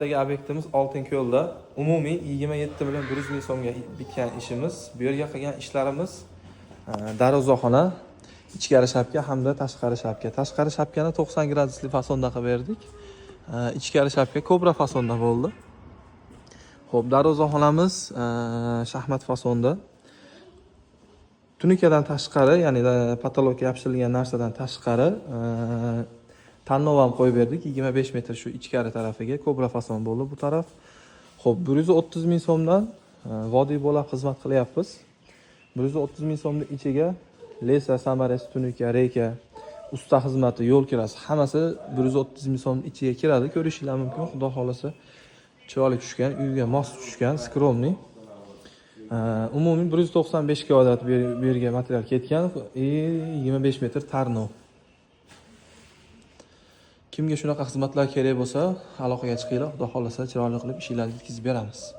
Obyektimiz Oltinko'lda umumiy 27 million 100 ming so'mga bitgan ishimiz. Bu yerga qilgan ishlarimiz darvozaxona, ichkari shapka hamda tashqari shapka. Tashqari shapkani 90 gradusli fasonda qilib berdik. Ichkari shapka kobra fasonda bo'ldi. Xo'p, darvozaxonamiz shaxmat fasonda. Tunikadan tashqari, ya'ni patologga yopishtirilgan narsadan tashqari tanlov ham qo'yib berdik. 25 metr shu ichkari tarafiga kobra fason bo'ldi bu taraf. Xo'p, 130 ming so'mdan vodiy bo'lib xizmat qilyapmiz. 130 ming so'mning ichiga lesa, samarasi, tunika, reyka, usta xizmati, yo'l kirasi hammasi 130 ming so'mning ichiga kiradi. Ko'rishingiz mumkin, xudo xolasa chiroyli tushgan, uyga mos tushgan, skromniy. Umumiy 195 kvadrat bu yerga material ketgan, 25 metr tarnov. Kimga shunaqa xizmatlar kerak bo'lsa, aloqaga chiqinglar. Xudo xolasa chiroyli qilib ishlarni bitkazib beramiz.